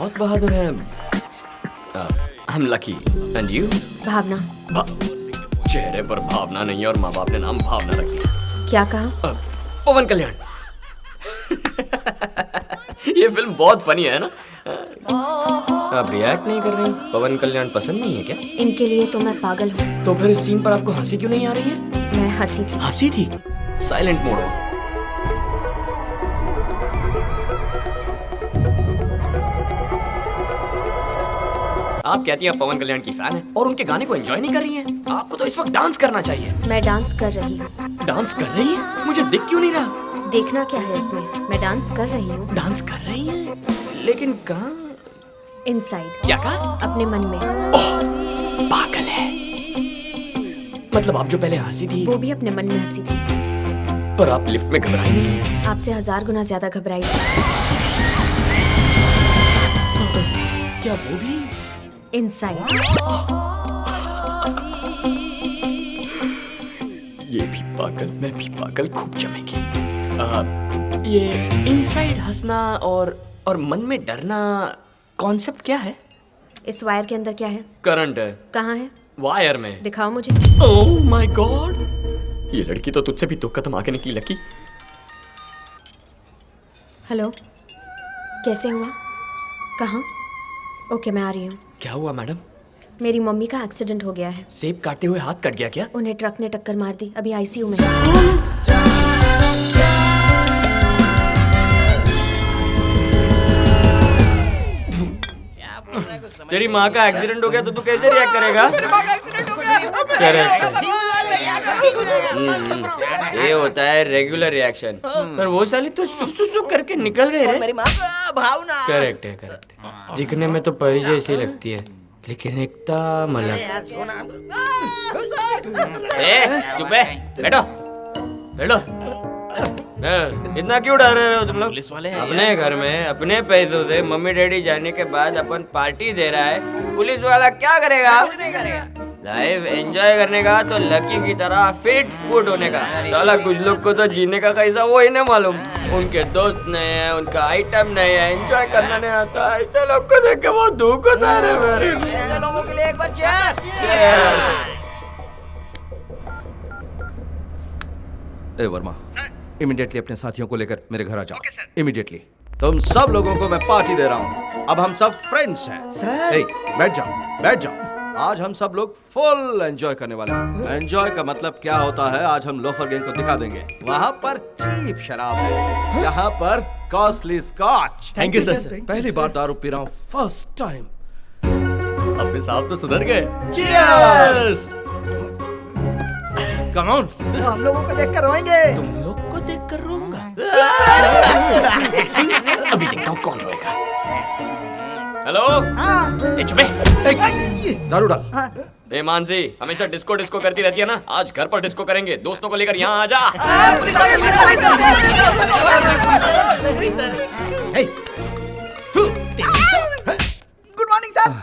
बहुत बहादुर हैं। I'm lucky. And you? भावना। चेहरे पर भावना नहीं है और माँ बाप ने नाम भावना रख दिया। क्या कहा? पवन कल्याण। ये फिल्म बहुत फनी है ना? आप रिएक्ट नहीं कर रही? पवन कल्याण पसंद नहीं है क्या? इनके लिए तो मैं पागल हूँ। तो फिर इस सीन पर आपको हंसी क्यों नहीं आ रही है? मैं हंसी थी। हंसी थी? साइलेंट मोड हो। आप कहती हैं पवन कल्याण की फैन है और उनके गाने को एंजॉय नहीं कर रही हैं? आपको तो इस वक्त डांस करना चाहिए। मैं डांस कर रही हूँ। डांस कर रही हैं? मुझे दिख क्यों नहीं रहा? देखना क्या है इसमें? मैं डांस कर रही हूँ। डांस कर रही हैं? लेकिन कहाँ? इनसाइड। क्या कहा? अपने मन में। ओह, पागल है। मतलब आप जो पहले हंसी थी वो भी अपने मन में हंसी थी। पर आप लिफ्ट में घबराई नहीं? आपसे 1000 गुना ज्यादा घबराई थी। क्या वो भी? इनसाइड। ये भी पागल, मैं भी पागल, खूब जमेगी। ये इनसाइड हंसना और मन में डरना कॉन्सेप्ट क्या है? इस वायर के अंदर क्या है? करंट है। कहाँ है? वायर में। दिखाओ मुझे। ओह माय गॉड, ये लड़की तो तुझसे भी दो कदम आगे निकली लकी। हेलो, कैसे हुआ? कहाँ? ओके, मैं आ रही हूँ। क्या हुआ मैडम? मेरी मम्मी का एक्सीडेंट हो गया है। सेब काटते हुए हाथ कट गया क्या? उन्हें ट्रक ने टक्कर मार दी, अभी आईसीयू में। तेरी माँ का एक्सीडेंट हो गया तो तू कैसे रिएक्ट करेगा? ये होता है रेगुलर रिएक्शन। पर वो साली तो सुसु करके निकल गए रे। मेरी माँ भावना। करेक्ट है, करेक्ट है। दिखने में तो परी जैसी लगती है लेकिन एकदम अलग। चुप है, बैठो बैठो। इतना क्यों डर रहे हो तुम लोग? पुलिस वाले हैं। अपने घर में अपने पैसों से मम्मी डैडी जाने के बाद अपन पार्टी दे रहा है, पुलिस वाला क्या करेगा? लाइफ एंजॉय करने का तो लकी की तरह फिट फुट होने का। साला कुछ लोग को तो जीने का कैसा वो ही नहीं मालूम। उनके दोस्त नहीं है, उनका आइटम नहीं है, एंजॉय करना नहीं आता। ऐसे लोग को देख के बहुत दुख होता है रे मेरे। ऐसे लोगों के लिए एक बार चीयर्स। ए वर्मा, इमीडिएटली अपने साथियों को लेकर मेरे घर आ जाओ। इमीडिएटली। तुम सब लोगों को मैं पार्टी दे रहा हूँ। अब हम सब फ्रेंड्स हैं। ए, बैठ जाओ, बैठ जाओ। आज हम सब लोग फुल एंजॉय करने वाले हैं। एंजॉय का मतलब क्या होता है आज हम लोफर गैंग को दिखा देंगे। वहाँ पर चीप शराब है, यहाँ पर costly scotch. Thank you sir. पहली बार दारू पी रहा हूँ, फर्स्ट टाइम। अपने साहब तो सुधर गए। चीयर्स। Come on. हम लोगों को देखकर रोएंगे। तुम लोग को देखकर रोऊंगा। अभी देखता हूँ कौन रोएगा। हेलो, चुप है। दारू डाल। ए मानसी, हमेशा डिस्को डिस्को करती रहती है ना, आज घर पर डिस्को करेंगे। दोस्तों को लेकर यहाँ आ जा। Good morning sir.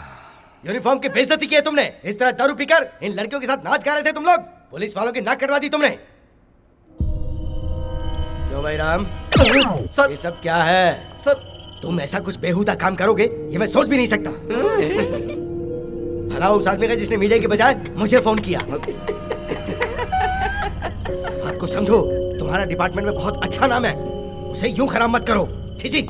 यूनिफॉर्म की बेइज्जती की है तुमने। इस तरह दारू पीकर इन लड़कियों के साथ नाच गा रहे थे तुम लोग। पुलिस वालों की नाक कटवा दी तुमने। क्यों भाई राम? सर, ये सब क्या है? सर, तुम ऐसा कुछ बेहुदा काम करोगे ये मैं सोच भी नहीं सकता। भला उस आदमी का जिसने मीडिया के बजाय मुझे फोन किया। बात को समझो, तुम्हारा डिपार्टमेंट में बहुत अच्छा नाम है, उसे यूं खराब मत करो। छी।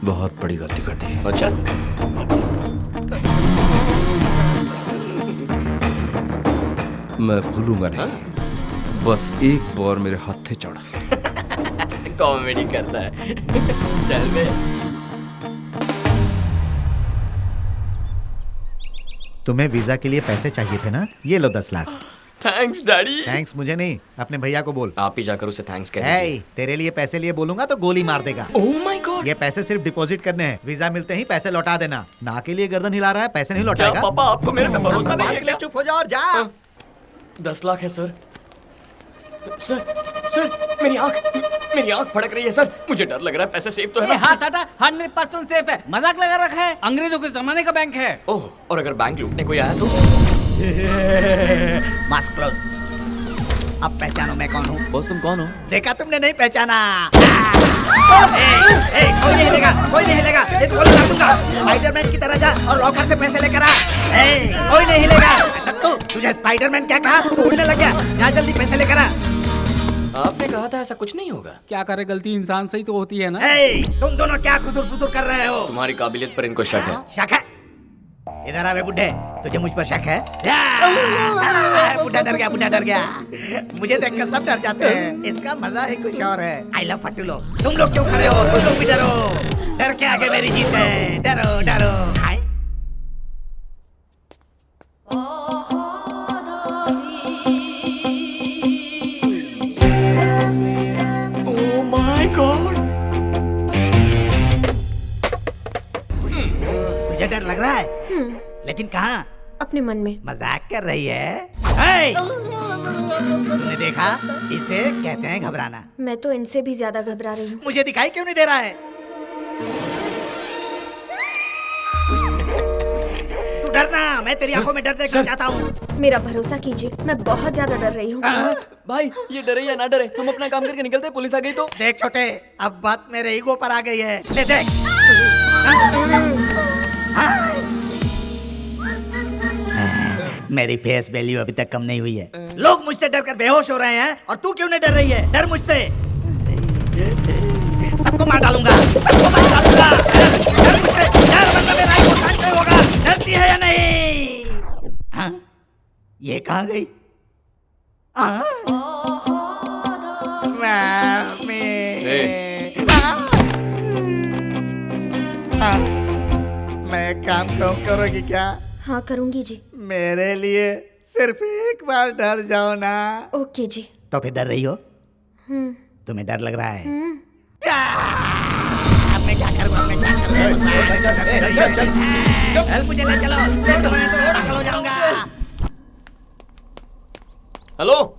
बहुत बड़ी गलती कर दी। अच्छा, मैं भूलूंगा नहीं। बस एक बार मेरे हाथ चढ़। कॉमेडी करता है। चल बे। तुम्हें वीजा के लिए पैसे चाहिए थे ना? ये लो 10 लाख। Thanks daddy. थैंक्स मुझे नहीं, अपने भैया को बोल। आप ही जाकर उसे थैंक्स कह दीजिए। ए, तेरे लिए पैसे लिए बोलूंगा तो गोली मार देगा। Oh my God. ये पैसे सिर्फ डिपॉजिट करने हैं, वीजा मिलते ही पैसे लौटा देना। ना के लिए गर्दन हिला रहा है, पैसे नहीं क्या लौटाएगा। पापा आपको मेरे पे भरोसा नहीं है क्या? चुप हो जा और जा। 10 लाख है सर। सर मेरी आंख फड़क रही है सर। मुझे डर लग रहा है। पैसे सेफ तो है ना? हाथ हटा, 100% सेफ है। मजाक लगा रखा है, अंग्रेजों के जमाने का बैंक है। ओह, और अगर बैंक लूटने कोई आया तो? Mask close. अब पहचानो मैं कौन हूँ। बॉस तुम कौन हो? देखा तुमने, नहीं पहचाना? कोई नहीं हिलेगा, कोई नहीं हिलेगा, ये तो गोली मार दूंगा। स्पाइडरमैन की तरह जा और लॉकर से पैसे लेकर आ। कोई नहीं हिलेगा। तू तुझे स्पाइडरमैन क्या कहा? तू उड़ने लग गया। जा जल्दी पैसे लेकर आ। आपने कहा था ऐसा कुछ नहीं होगा। क्या करे, गलती इंसान से ही तो होती है ना। तुम दोनों क्या खुसुर-फुसुर कर रहे हो? तुम्हारी काबिलियत पर इनको शक है। शक है? इधर आ बे बुड्ढे, तुझे मुझ पर शक है? बुड्ढा डर गया, बुड्ढा डर गया। मुझे देखकर सब डर जाते हैं, इसका मजा ही कुछ और है। आई लव फट्टू लोग। तुम लोग क्यों खड़े हो? तुम लोग भी डरो। डर के आगे मेरी जीत है। डरो डरो। Oh my God. तुझे डर लग रहा है? लेकिन कहाँ? अपने मन में। मजाक कर रही है? तूने देखा? इसे कहते हैं घबराना। मैं तो इनसे भी ज्यादा घबरा रही हूँ। मुझे दिखाई क्यों नहीं दे रहा है? तू डरना, मैं तेरी आंखों में डर देखना चाहता हूँ। मेरा भरोसा कीजिए, मैं बहुत ज्यादा डर रही हूँ। भाई ये डरे या ना डरे, हम अपना काम करके निकलते, पुलिस आ गई तो। देख छोटे, अब बात मेरे ईगो पर आ गई है। ले देख। मेरी फेस वैल्यू अभी तक कम नहीं हुई है। लोग मुझसे डरकर बेहोश हो रहे हैं और तू क्यों नहीं डर रही है? डर मुझसे। सबको मार डालूंगा, सबको मार डालूंगा। डर मुझसे, डर वरना मेरा ईगो शांत नहीं होगा। डरती है या नहीं? हाँ? ये कहाँ गई? मैं काम क्यों करोगी क्या? हाँ करूँगी जी। मेरे लिए सिर्फ एक बार डर जाओ ना। ओके जी। तो फिर डर रही हो? तुम्हें डर लग रहा है? अब मैं क्या करूँ? मुझे ले चलो, चलो जाऊंगा। हेलो,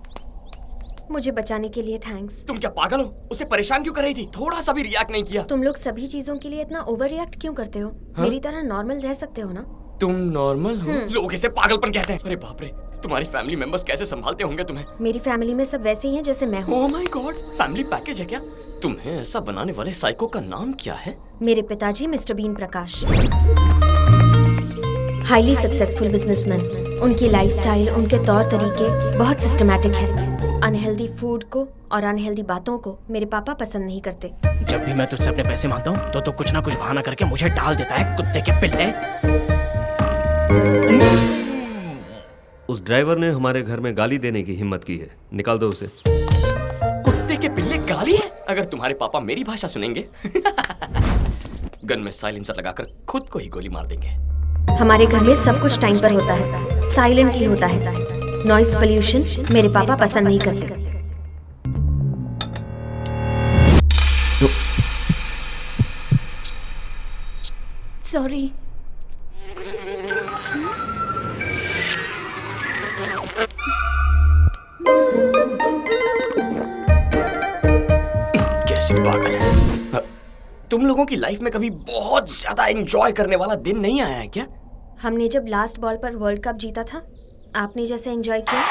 मुझे बचाने के लिए थैंक्स। तुम क्या पागल हो? उसे परेशान क्यों कर रही थी? थोड़ा सा भी रिएक्ट नहीं किया। तुम लोग सभी चीजों के लिए इतना ओवर रिएक्ट क्यों करते हो? मेरी तरह नॉर्मल रह सकते हो ना? तुम नॉर्मल हो? लोग इसे पागलपन कहते हैं। अरे बाप रे, तुम्हारी फैमिली मेंबर्स कैसे संभालते होंगे तुम्हें? मेरी फैमिली में सब वैसे ही हैं जैसे मैं हूँ। Oh my God, family package है क्या? तुम्हें ऐसा बनाने वाले साइको का नाम क्या है? मेरे पिताजी मिस्टर बीन प्रकाश, हाईली सक्सेसफुल बिजनेसमैन। उनकी लाइफस्टाइल, उनके तौर तरीके बहुत सिस्टमैटिक है। अनहेल्दी फूड को और अनहेल्दी बातों को मेरे पापा पसंद नहीं करते। जब भी मैं तुझसे अपने पैसे मांगता हूँ तो कुछ ना कुछ बहाना करके मुझे टाल देता है, कुत्ते के पिल्ले। उस ड्राइवर ने हमारे घर में गाली देने की हिम्मत की है, निकाल दो उसे। कुत्ते के पिल्ले गाली है? अगर तुम्हारे पापा मेरी भाषा सुनेंगे गन में साइलेंसर लगाकर खुद को ही गोली मार देंगे। हमारे घर में सब कुछ टाइम पर होता है, साइलेंटली होता है। नॉइस पोल्यूशन मेरे पापा पसंद नहीं करते। सॉरी। कैसी पागल है। तुम लोगों की लाइफ में कभी बहुत ज्यादा एंजॉय करने वाला दिन नहीं आया है क्या? हमने जब लास्ट बॉल पर वर्ल्ड कप जीता था, आपने जैसे एंजॉय किया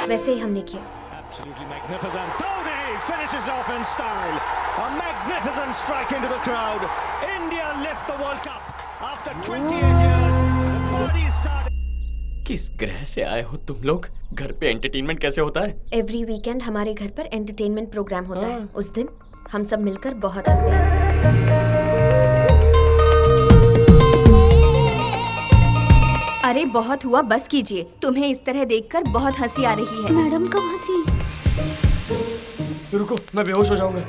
वैसे ही हमने किया। Absolutely magnificent. Dhoni finishes off in style. A magnificent strike into the crowd. India lift the World Cup after 28 years. The party started. किस ग्रह से आए हो तुम लोग? घर पे एंटरटेनमेंट कैसे होता है? एवरी वीकेंड हमारे घर पर एंटरटेनमेंट प्रोग्राम होता है। उस दिन हम सब मिलकर बहुत हंसते हैं। अरे बहुत हुआ, बस कीजिए। तुम्हें इस तरह देखकर बहुत हंसी आ रही है। मैडम कब हंसी? रुको, मैं बेहोश हो जाऊंगा।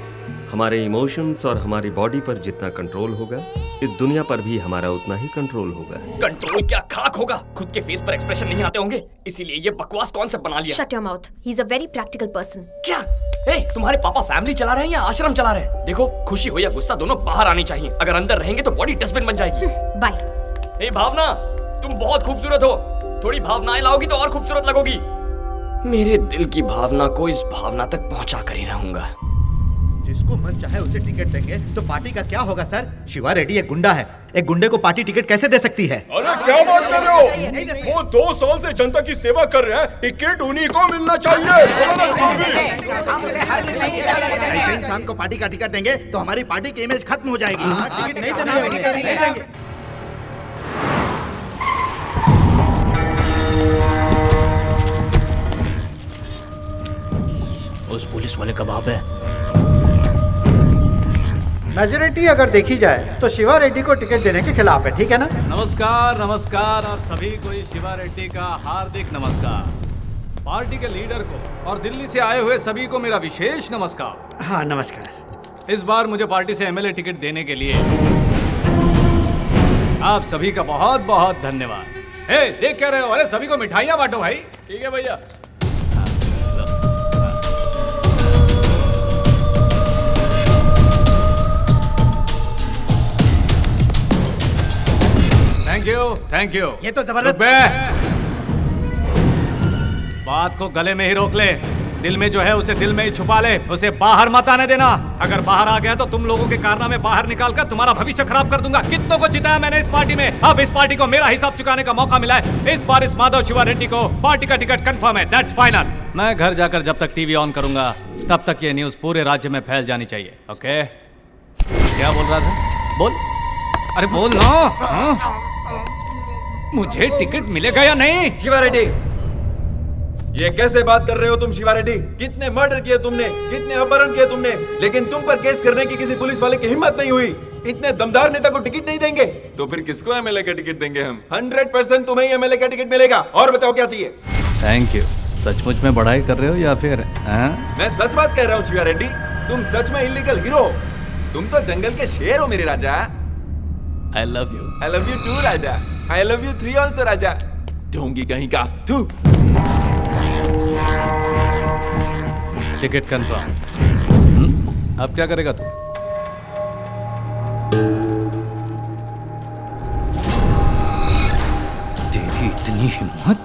हमारे इमोशंस और हमारी बॉडी पर जितना कंट्रोल होगा, इस दुनिया पर भी हमारा उतना ही कंट्रोल होगा। कंट्रोल क्या खाक होगा? खुद के फेस पर एक्सप्रेशन नहीं आते होंगे, इसीलिए ये बकवास कॉन्सेप्ट बना लिया। Shut your mouth, he is a very practical person. क्या? तुम्हारे पापा फैमिली चला रहे हैं या आश्रम चला रहे हैं? देखो, खुशी हो या गुस्सा दोनों बाहर आनी चाहिए। अगर अंदर रहेंगे तो बॉडी डस्टबिन बन जाएगी। बाय। भावना, तुम बहुत खूबसूरत हो। थोड़ी भावनाएं लाओगी तो और खूबसूरत लगोगी। मेरे दिल की भावना को इस भावना तक पहुंचा कर ही रहूंगा। जिसको मन चाहे उसे टिकट देंगे तो पार्टी का क्या होगा सर? शिवा रेड्डी एक गुंडा है, एक गुंडे को पार्टी टिकट कैसे दे सकती है? अरे क्या बात कर रहे हो? वो 2 साल से जनता की सेवा कर रहे हैं, टिकट उन्हीं को मिलना चाहिए। ऐसे इंसान को पार्टी का टिकट देंगे तो हमारी पार्टी की इमेज खत्म हो जाएगी। टिकट नहीं देंगे। उस पुलिस वाले का बाप है। मेजोरिटी अगर देखी जाए तो शिवा रेड्डी को टिकट देने के खिलाफ है, ठीक है ना? नमस्कार नमस्कार आप सभी को इस शिवा रेड्डी का हार्दिक नमस्कार। पार्टी के लीडर को और दिल्ली से आए हुए सभी को मेरा विशेष नमस्कार। हाँ नमस्कार। इस बार मुझे पार्टी से एमएलए टिकट देने के लिए आप सभी का बहुत बहुत धन्यवाद। देख क्या रहे हो? अरे सभी को मिठाइयाँ बांटो भाई। ठीक है भैया। Thank you. ये तो जबरदस्त। बात को गले में ही रोक ले, दिल में जो है उसे दिल में ही छुपा ले, उसे बाहर मत आने देना। अगर बाहर आ गया तो तुम लोगों के कारनामे बाहर निकाल कर तुम्हारा भविष्य खराब कर दूंगा। कितनों को जिताया मैंने इस पार्टी में, अब इस पार्टी को मेरा हिसाब चुकाने का मौका मिला है। इस बार इस माधव शिवा रेड्डी को पार्टी का टिकट कंफर्म है, दैट्स फाइनल। मैं घर जाकर जब तक टीवी ऑन करूंगा तब तक ये न्यूज पूरे राज्य में फैल जानी चाहिए। ओके? क्या बोल रहा था? बोल। अरे बोल ना। मुझे टिकट मिलेगा या नहीं? शिवा रेड्डी, ये कैसे बात कर रहे हो तुम? शिवा रेड्डी, कितने मर्डर किए तुमने, कितने अपहरण किए तुमने, लेकिन तुम पर केस करने की किसी पुलिस वाले की हिम्मत नहीं हुई। इतने दमदार नेता को टिकट नहीं देंगे तो फिर किसको एमएलए का टिकट देंगे हम? 100% तुम्हें ही एमएलए का टिकट मिलेगा। और बताओ क्या चाहिए? Thank you. सचमुच में बड़ाई कर रहे हो या फिर? मैं सच बात कह रहा हूँ शिवा रेड्डी, तुम सच में इलीगल हीरो। तुम तो जंगल के शेर हो मेरे राजा। I love you. I love you too Raja. I love you 3 also राजा। ढोंगी कहीं का तू। Ticket confirm. अब क्या करेगा तू? तेरी इतनी हिम्मत?